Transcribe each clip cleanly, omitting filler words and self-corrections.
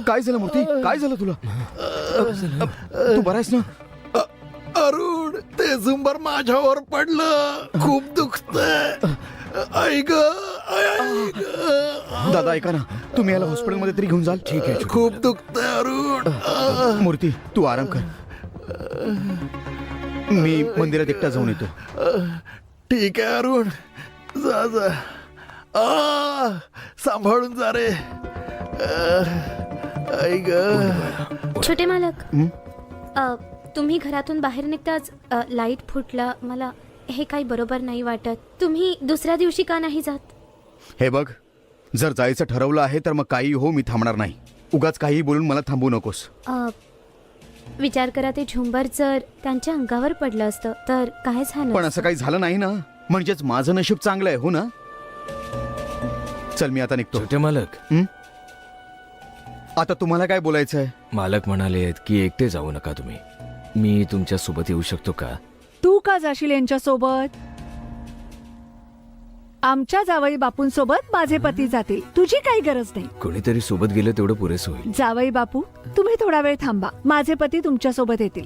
काय झालं मूर्ती? काय झालं तुला? तू बरा आहेस ना? अरुण, ते झुंबर माझ्यावर पडलं. खूप दुखतंय. आई ग, आई ग. दादा ऐका ना, तुम्ही याला हॉस्पिटलमध्ये तरी घेऊन जाल. ठीक आहे. खूप दुखतंय अरुण. मूर्ती तू आराम कर, मी मंदिरात एकटा जाऊन येतो. ठीक आहे अरुण, जा जा. सांभाळून जा रे. आई ग. छोटे मालक, तुम्ही घरातून बाहेर निघताच लाईट फुटला. मला हे काही बरोबर नाही वाटत. तुम्ही दुसऱ्या दिवशी का नाही जात? हे बघ, जर जायचं ठरवलं आहे तर मग काही हो, मी थांबणार नाही. उगाच काही बोलून मला थांबवू नकोस. विचार करा, ते झुंबर जर त्यांच्या अंगावर पडलं असतं तर काय झालं? पण असं काही झालं नाही ना, म्हणजेच माझं नशीब चांगलं आहे. हो ना? चल मी आता निघतो. छोटे मालक, आता तुम्हाला काय बोलायचं आहे? मालक म्हणाले की एकटे जाऊ नका तुम्ही. मी तुमच्या सोबत येऊ शकतो का? तू का जाशील यांच्या सोबत? आमच्या जावई बापूंसोबत माझे पती जातील. तुझी काही गरज नाही. कोणीतरी सोबत गेलं तेवढं पुरेसं होईल. जावई बापू, तुम्ही थोडा वेळ थांबा. माझे पती तुमच्या सोबत येतील.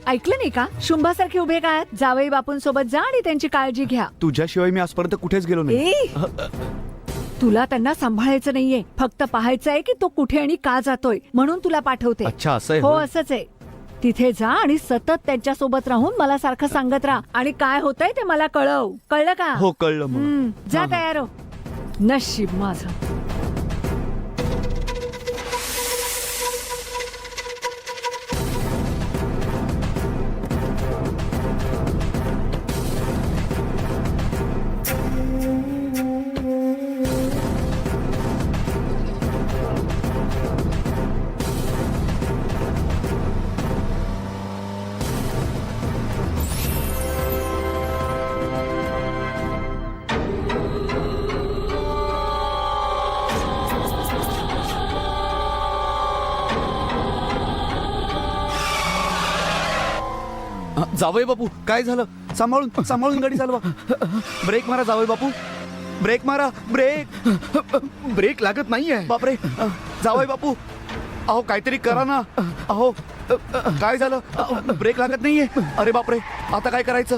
ऐकलं नाही का? शुंभासारखे उभे काय? जावई बापूंसोबत जा आणि त्यांची काळजी घ्या. तुझ्याशिवाय मी आजपर्यंत कुठेच गेलो नाही. तुला त्यांना सांभाळायचं नाहीये, फक्त पाहायचंय की तो कुठे आणि का जातोय, म्हणून तुला पाठवते. अच्छा, असं आहे. हो, असंच आहे. तिथे जा आणि सतत त्यांच्या सोबत राहून मला सारखं सांगत राहा आणि काय होतंय ते मला कळव. कळलं का? हो, कळलं. जा, तयार हो. नशीब माझं. जावई बापू, काय झालं? सांभाळून सांभाळून गाडी चालवा. ब्रेक मारा जावई बापू, ब्रेक मारा. ब्रेक लागत नाहीये. बापरे, जावई बापू, अहो काहीतरी करा ना. अहो काय झालं? ब्रेक लागत नाहीये. अरे बापरे, आता काय करायचं?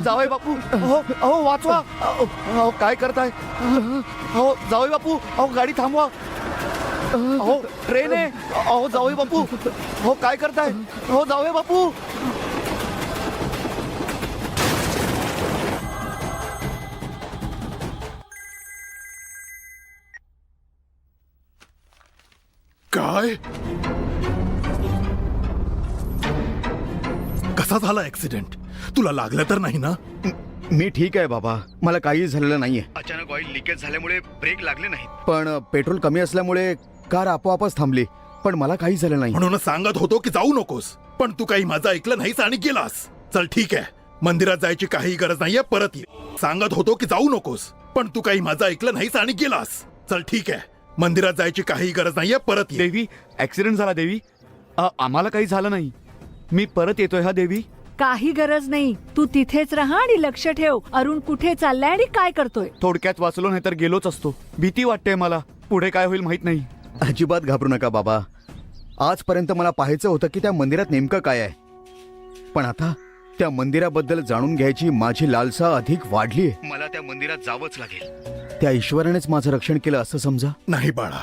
जावई बापू, अहो अहो वाचवा. अहो काय करताय? अहो जावई बापू, अहो गाडी थांबवा. अहो ट्रेन आहे. अहो जावई बापू, अहो काय करताय? अहो जावई बापू. काय? कसा झाला ऍक्सिडेंट? तुला लागलं तर नाही ना? मी ठीक आहे बाबा, मला काही झालेलं नाहीये. अचानक ऑइल लिकेज झाल्यामुळे ब्रेक लागले नाहीत, पण पेट्रोल कमी असल्यामुळे कार आपोआपच थांबली. पण मला काही झालं नाही. म्हणून सांगत होतो की जाऊ नकोस, पण तू काही माझं ऐकलं नाहीस आणि गेलास. चल ठीक आहे, मंदिरात जायची काही गरज नाहीये, परत ये. सांगत होतो की जाऊ नकोस, पण तू काही माझं ऐकलं नाहीस आणि गेलास. चल ठीक आहे, मंदिरात जायची काही गरज नाहीये, परत ये. देवी, ऍक्सिडेंट झाला देवी. आम्हाला काही झालं नाही. मी परत येतोय. हा देवी. काही गरज नाही. तू तिथेच राहा आणि लक्ष ठेव अरुण कुठे चाललाय आणि काय करतोय. थोडक्यात वाचलो नाही तर गेलोच असतो. भीती वाटते मला, पुढे काय होईल माहित नाही. अजिबात घाबरू नका बाबा. आजपर्यंत मला पाहायचं होतं की त्या मंदिरात नेमकं काय आहे, पण आता त्या मंदिराबद्दल जाणून घ्यायची माझी लालसा अधिक वाढलीय. मला त्या मंदिरात जावंच लागेल. त्या ईश्वरानेच माझं रक्षण केलं असं समजा. नाही बाळा,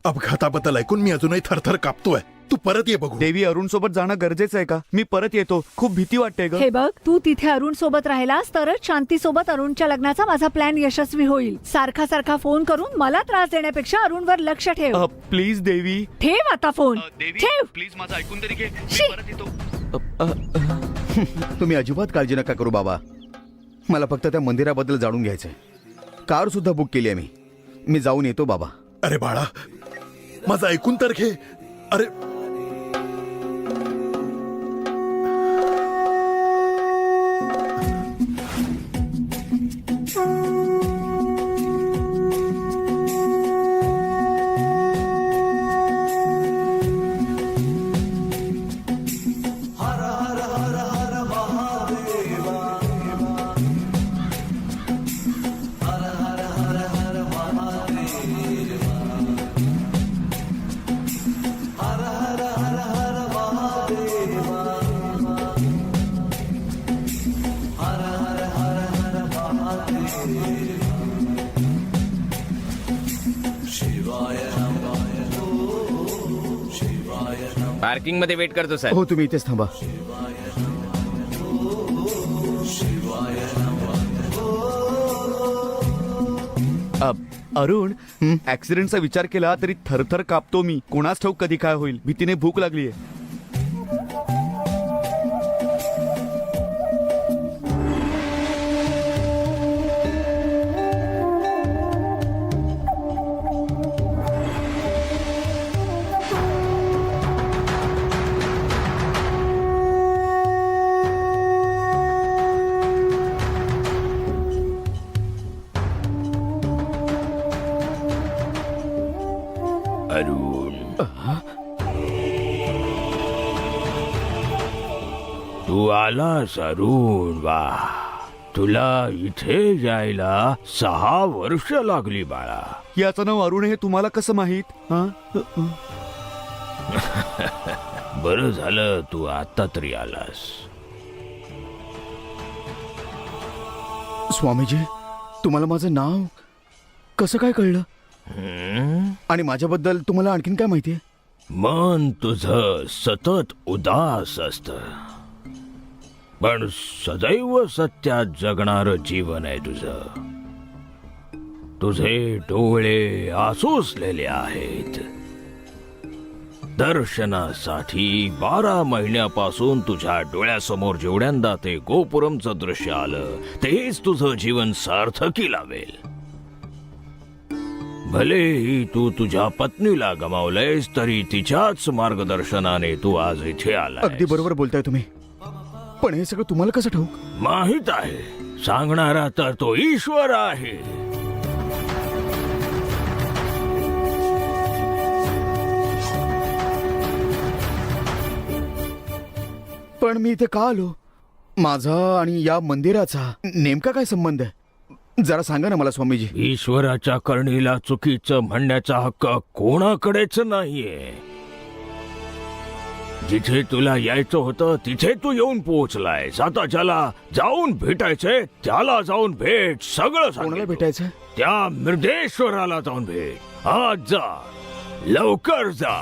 अपघाताबद्दल ऐकून मी अजूनही थरथर कापतोय. तू परत ये बघू. देवी, अरुण सोबत जाणं गरजेचं आहे का? मी परत येतो. खूप भीती वाटते ग. हे बघ, तू तिथे अरुण सोबत राहिलास तरच शांती सोबत अरुणच्या लग्नाचा माझा प्लॅन यशस्वी होईल. सारखा सारखा फोन करून मला त्रास देण्यापेक्षा अरुणवर लक्ष ठेव. प्लीज देवी. ठेव आता फोन. ठेव. प्लीज माझं ऐकून तरी घे. मी परत येतो. तुम्ही अजिबात काळजी नका करू बाबा. मला फक्त त्या मंदिराबद्दल जाणून घ्यायचंय. कार सुद्धा बुक केली आहे मी जाऊन येतो बाबा. अरे बाळा, माझं ऐकून तर घे. अरे पार्किंग मध्ये वेट करतो सर. हो तुम्ही इथेच थांबा. अरुण, ऍक्सिडेंटचा विचार केला तरी थरथर कापतो मी. कोणास ठाऊक कधी काय होईल. भीतीने भूक लागलीये. अरुण, तू आलास अरुण. वा, तुला इथे यायला 6 वर्ष लागली बाळा. याचं नाव अरुण हे तुम्हाला कसं माहित? हा? बरं झालं तू आता तरी आलास. स्वामीजी, तुम्हाला माझं नाव कसं काय कळलं? हं? आणि माझ्याबद्दल तुम्हाला आणखीन काय माहितीये? मन तुझं सतत उदास असत, पण सदैव सत्यात जगणार जीवन आहे तुझं. तुझे डोळे आसुसलेले आहेत. दर्शनासाठी 12 महिन्यापासून तुझ्या डोळ्यासमोर जेवढ्यांदा ते गोपुरमचं दृश्य आलं तेच तुझं जीवन सार्थकी लावेल. भलेही तू तुझ्या पत्नीला गमावलंयस तरी तिच्याच मार्गदर्शनाने तू आज इथे आला. अगदी बरोबर बोलताय तुम्ही. पण हे सगळं तुम्हाला कसं ठाऊक? माहित आहे, सांगणारा तर तो ईश्वर आहे. पण मी इथे का आलो? माझा आणि या मंदिराचा नेमका काय संबंध आहे? जरा सांगा ना मला स्वामीजी. ईश्वराच्या करणीला चुकीचं म्हणण्याचा हक्क कोणाकडेच नाहीये. जिथे तुला यायचं होतं तिथे तू येऊन पोहोचलायस. आता ज्याला जाऊन भेटायचंय त्याला जाऊन भेट. सगळं कोणाला सांगितलं. भेटायचं? त्या मृदेश्वराला जाऊन भेट. आज जा, लवकर जा.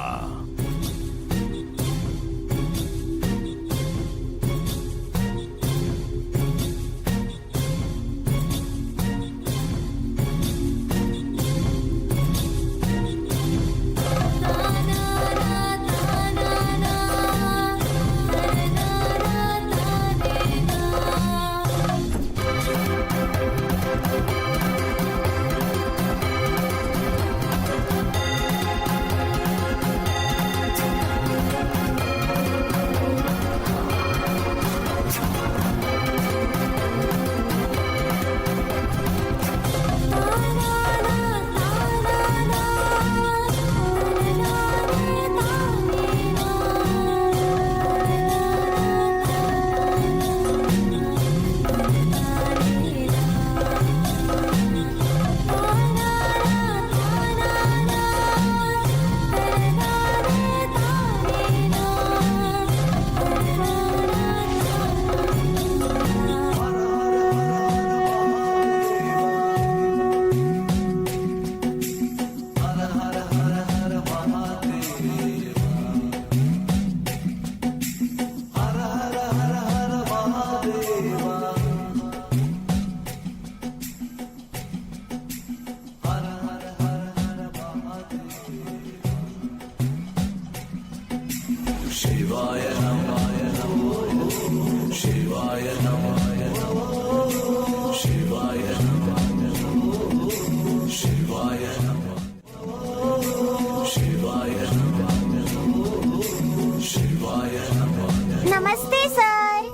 नमस्ते सर.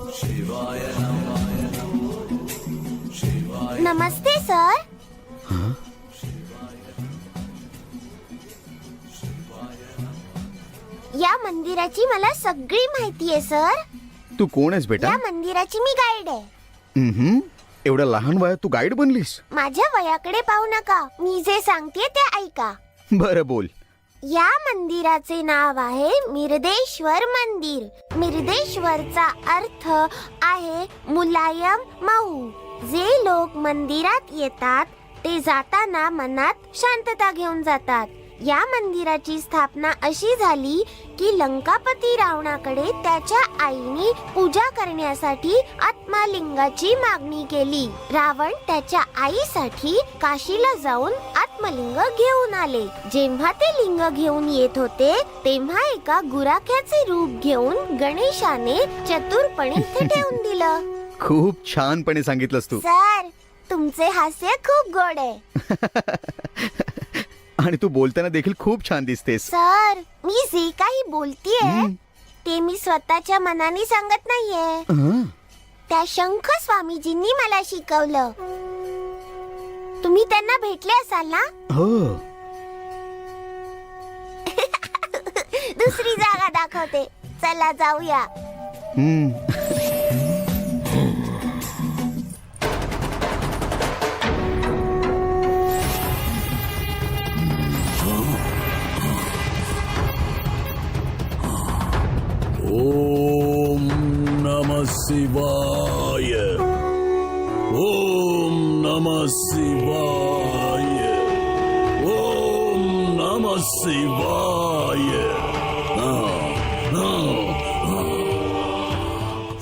नमस्ते सर. या मंदिराची मला सगळी माहिती आहे सर. तू कोण आहेस बेटा? या मंदिराची मी गाईड आहे. एवढ्या लहान वयात तू गाईड बनलीस? माझ्या वयाकडे पाहू नका, मी जे सांगते ते ऐका. बरं बोल. या मंदिराचे नाव आहे मिर्देश्वर मंदिर. मिर्देश्वरचा अर्थ आहे मुलायम मऊ. जे लोक मंदिरात येतात ते जाताना मनात शांतता घेऊन जातात. या मंदिराची स्थापना अशी झाली की लंकापती रावणाकडे त्याच्या आईने पूजा करण्यासाठी आत्मलिंगाची मागणी केली. रावण त्याच्या आईसाठी काशीला जाऊन आत्मलिंग घेऊन आले. जेव्हा ते लिंग घेऊन येत होते तेव्हा एका गुराख्याचे रूप घेऊन गणेशाने चतुरपणे इथे ठेवून दिलं. खूप छानपणे सांगितलंस तू. सर, तुमचे हास्य खूप गोड आहे. आणि तू बोलताना देखील खूप छान दिसतेस. सर, मी जे काही बोलतीये ते मी स्वतःच्या मनाने सांगत नाहीये. हं? त्या शंख स्वामीजींनी मला शिकवलं. तुम्ही त्यांना भेटले असाल ना? हो. दुसरी जागा दाखवते, चला जाऊया. हं. ओम नमः शिवाय. ओम नमः शिवाय. ओम नमः शिवाय.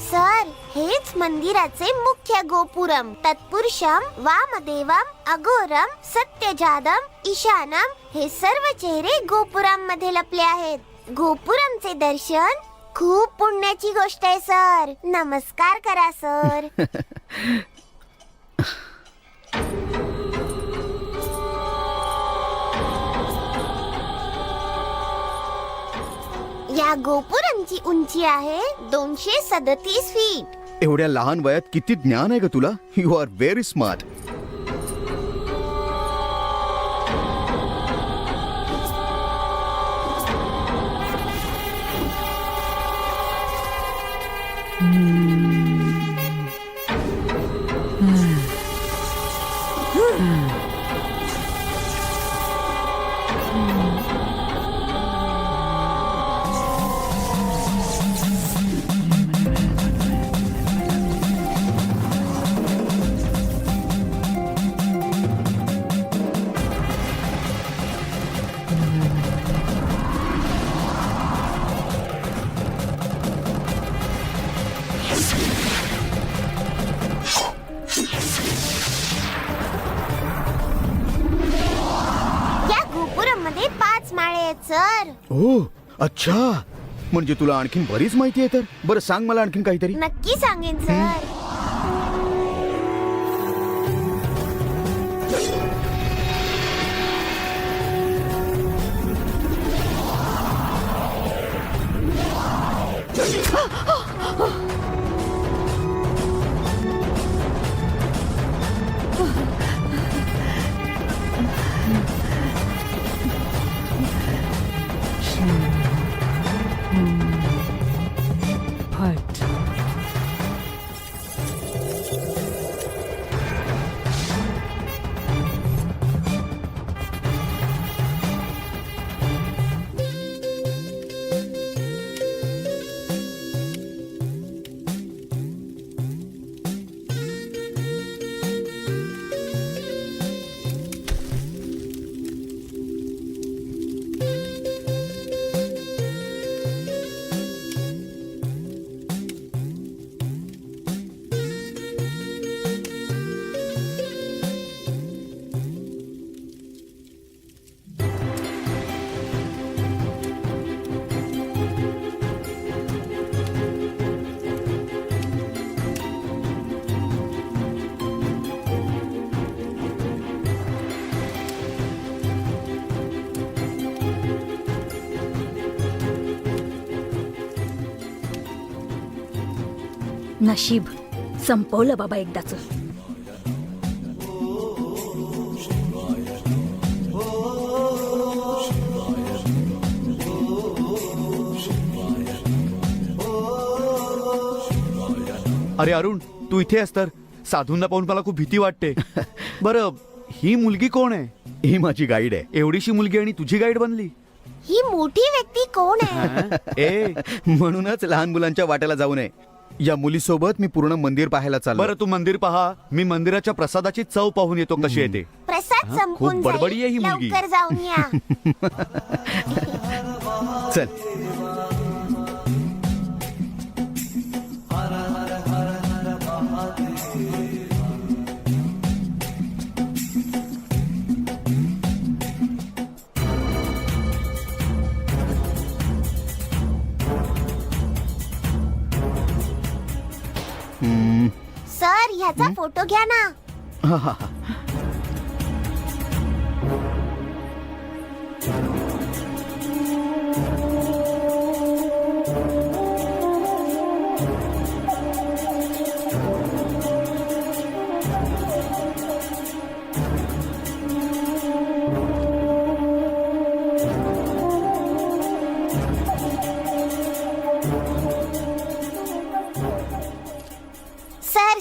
सर, हेच मंदिराचे मुख्य गोपुरम. तत्पुरुषम, वामदेवम, अघोरम, सत्यजादम, ईशानम हे सर्व चेहरे गोपुरम मध्ये लपले आहेत. गोपुरमचे दर्शन खूप पुण्याची गोष्ट आहे सर. नमस्कार करा सर. या गोपुरमची उंची आहे 237 फीट. एवढ्या लहान वयात किती ज्ञान आहे ग तुला. You are very smart. या गोपुरम मध्ये 5 माळे आहेत सर. ओ अच्छा, म्हणजे तुला आणखीन बरीच माहिती आहे. तर बरं सांग मला आणखीन काहीतरी. नक्की सांगेन सर. फट. नशीब संपवलं बाबा एकदाच. अरे अरुण, तू इथे आहेस तर साधूंना पाहून मला खूप भीती वाटते. बरं, ही मुलगी कोण आहे? ही माझी गाईड आहे. एवढीशी मुलगी आणि तुझी गाईड बनली? ही मोठी व्यक्ती कोण आहे? ए, म्हणूनच लहान मुलांच्या वाट्याला जाऊ नये. या मुलीसोबत मी पूर्ण मंदिर पाहायला चाललो. बरं, तू मंदिर पहा, मी मंदिराच्या प्रसादाची चव पाहून येतो कशी येते. प्रसाद संपून खूप बडबडी आहे ही जाईल. मुलगी. लवकर जाऊन या. चल. सर ह्याचा फोटो घ्या ना. हा, हा, हा.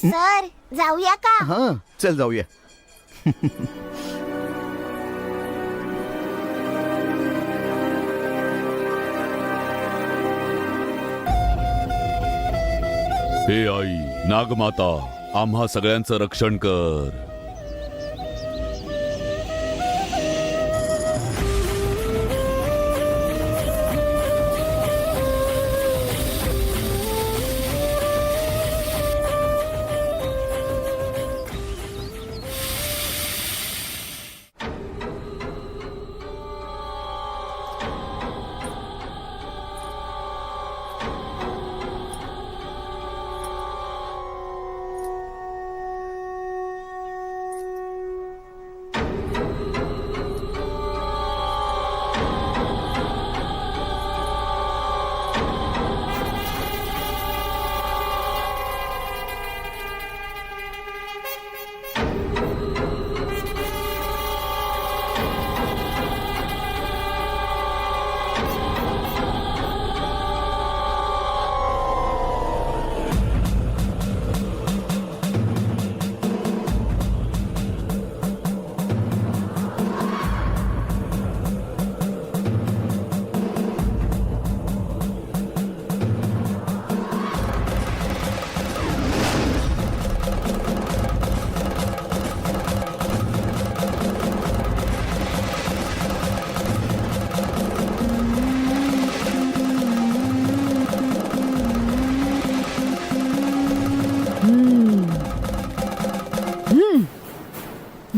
सर जाऊया का? हा, चल जाऊया. हे आई नागमाता, आम्हा सगळ्यांचं रक्षण कर.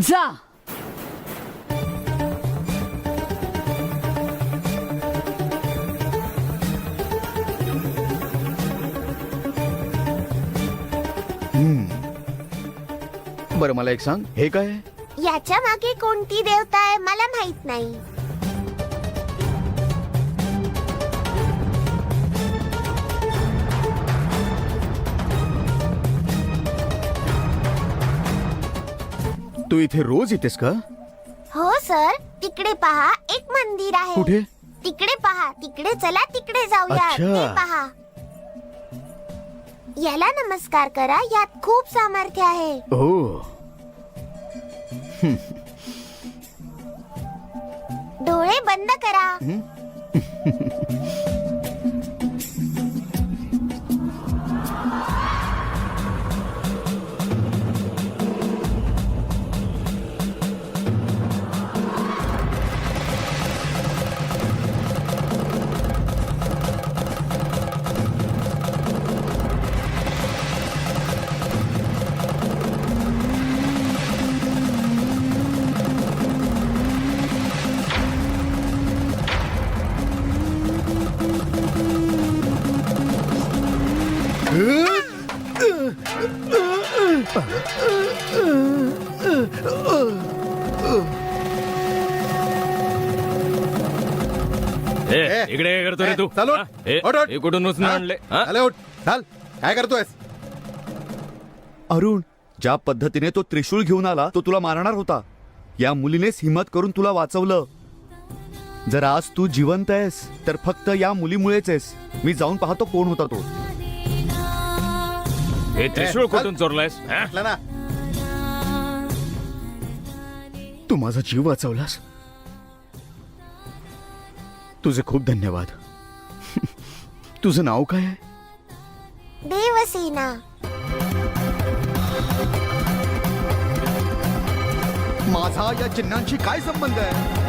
जा. बरं, मला एक सांग, हे काय आहे? याच्या मागे कोणती देवता आहे मला माहित नाही. तू इथे रोज येतेस का? हो सर, तिकडे पहा एक मंदिर आहे. कुठे? तिकडे पहा, तिकडे चला, तिकडे जाऊया. अच्छा. ते पहा. याला नमस्कार करा, यात खूप सामर्थ्य आहे. हो. डोळे बंद करा. इकडे काय करतो रे तू? चालू. हा? हे ओट, ओट. हे कुठून उचलून आणले? हा? आले उठ, चाल. काय करतोयस? अरुण, ज्या पद्धतीने तो त्रिशूळ घेऊन आला तो तुला मारणार होता. या मुलीनेच हिम्मत करून तुला वाचवलं. जर आज तू जिवंत आहेस तर फक्त या मुलीमुळेच आहेस. मी जाऊन पाहतो कोण होता तो. हे त्रिशूळ कुठून चोरलायस? हा? म्हटलं ना. तू माझा जीव वाचवलास. तुझे खूप धन्यवाद. तुझं नाव काय आहे? देवसेना. माझा या चिन्हांशी काय संबंध आहे?